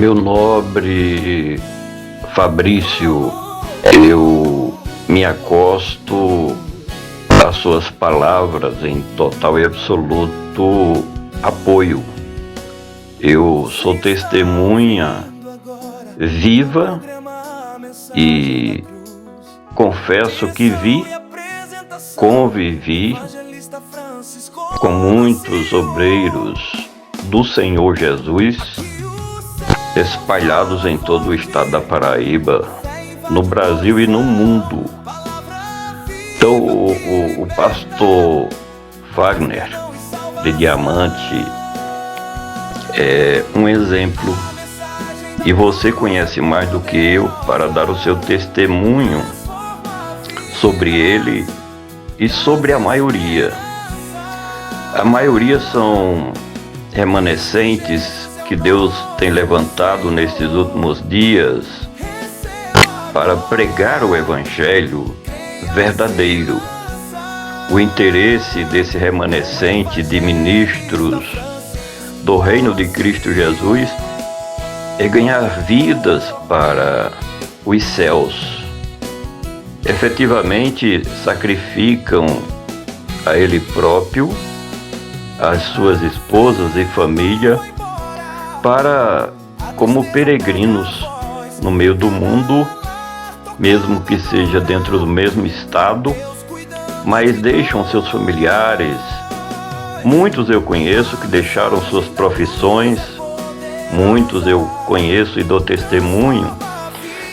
Meu nobre Fabrício, eu me acosto às suas palavras em total e absoluto apoio. Eu sou testemunha viva e confesso que convivi com muitos obreiros do Senhor Jesus espalhados em todo o estado da Paraíba, no Brasil e no mundo. Então, o pastor Wagner de Diamante é um exemplo, e você conhece mais do que eu para dar o seu testemunho sobre ele e sobre a maioria. A maioria são remanescentes que Deus tem levantado nesses últimos dias para pregar o Evangelho verdadeiro. O interesse desse remanescente de ministros do Reino de Cristo Jesus é ganhar vidas para os céus. Efetivamente sacrificam a Ele próprio, as suas esposas e família, como peregrinos no meio do mundo, mesmo que seja dentro do mesmo estado, mas deixam seus familiares. Muitos eu conheço que deixaram suas profissões, muitos eu conheço e dou testemunho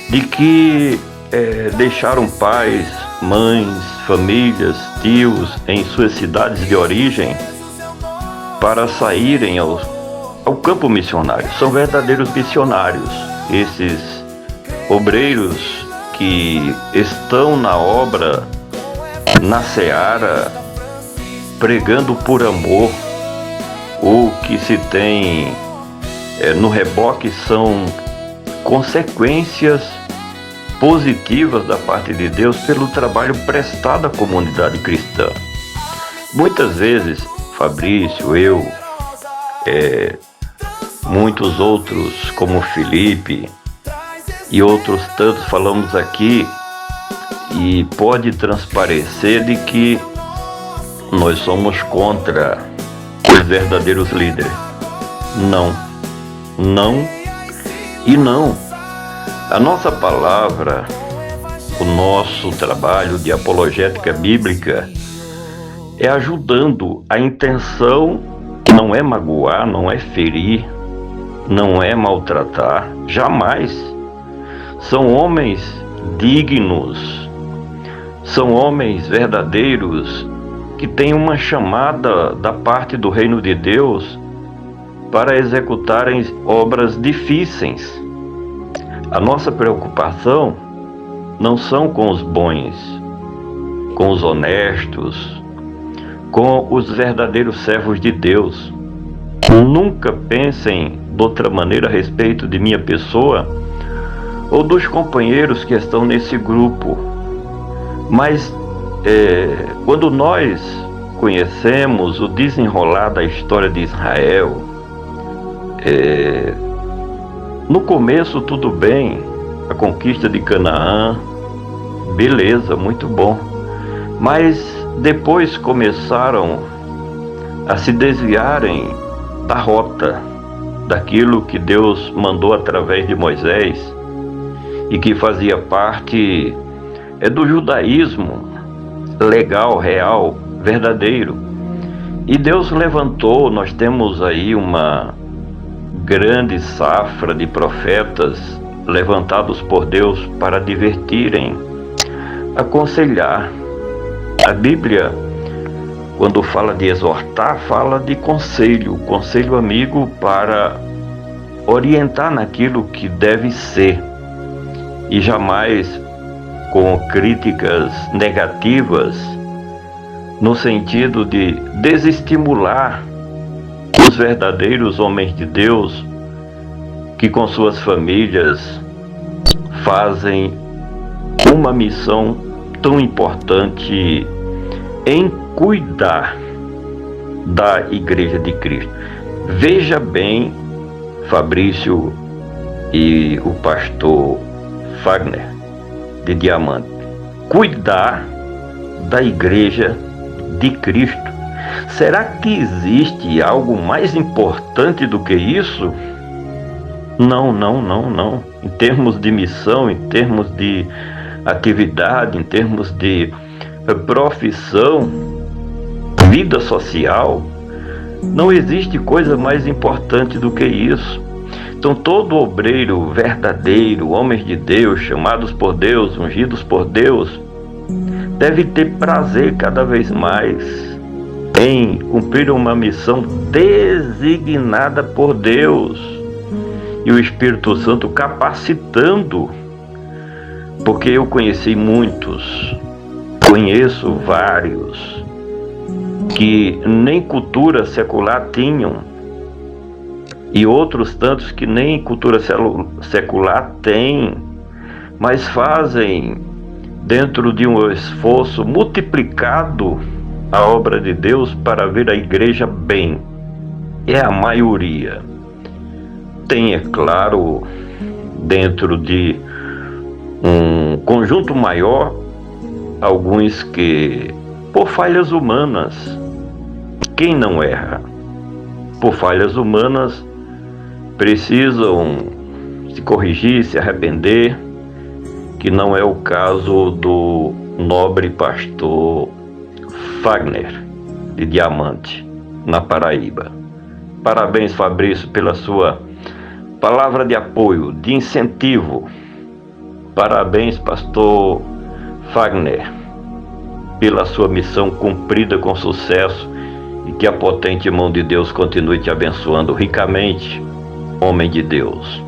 de que deixaram pais, mães, famílias, tios em suas cidades de origem para saírem ao campo missionário. São verdadeiros missionários, esses obreiros que estão na obra, na seara, pregando por amor. O que se tem no reboque são consequências positivas da parte de Deus pelo trabalho prestado à comunidade cristã. Muitas vezes, Fabrício, eu, muitos outros, como Felipe e outros tantos, falamos aqui, e pode transparecer de que nós somos contra os verdadeiros líderes. Não e não. A nossa palavra, o nosso trabalho de apologética bíblica é ajudando. A intenção não é magoar, não é ferir, não é maltratar, jamais. São homens dignos, são homens verdadeiros que têm uma chamada da parte do reino de Deus para executarem obras difíceis. A nossa preocupação não são com os bons, com os honestos, com os verdadeiros servos de Deus. Nunca pensem de outra maneira a respeito de minha pessoa ou dos companheiros que estão nesse grupo. Mas quando nós conhecemos o desenrolar da história de Israel, no começo tudo bem, a conquista de Canaã, beleza, muito bom. Mas depois começaram a se desviarem da rota, daquilo que Deus mandou através de Moisés e que fazia parte do judaísmo legal, real, verdadeiro. E Deus levantou, nós temos aí uma grande safra de profetas levantados por Deus para advertirem, aconselhar. A Bíblia, quando fala de exortar, fala de conselho amigo, para orientar naquilo que deve ser, e jamais com críticas negativas, no sentido de desestimular os verdadeiros homens de Deus que com suas famílias fazem uma missão tão importante em cuidar da Igreja de Cristo. Veja bem, Fabrício, e o pastor Fagner de Diamante. Cuidar da igreja de Cristo. Será que existe algo mais importante do que isso? Não. Em termos de missão, em termos de atividade, em termos de profissão, vida social, não existe coisa mais importante do que isso. Então todo obreiro verdadeiro, homens de Deus, chamados por Deus, ungidos por Deus, deve ter prazer cada vez mais em cumprir uma missão designada por Deus e o Espírito Santo capacitando, porque eu conheci muitos, conheço vários que nem cultura secular tinham e outros tantos que nem cultura secular têm, mas fazem dentro de um esforço multiplicado a obra de Deus para ver a igreja bem. É a maioria. Tem, é claro, dentro de um conjunto maior, alguns que, por falhas humanas, quem não erra? Por falhas humanas, precisam se corrigir, se arrepender, que não é o caso do nobre pastor Fagner de Diamante, na Paraíba. Parabéns, Fabrício, pela sua palavra de apoio, de incentivo. Parabéns, pastor Fagner, pela sua missão cumprida com sucesso e que a potente mão de Deus continue te abençoando ricamente, homem de Deus.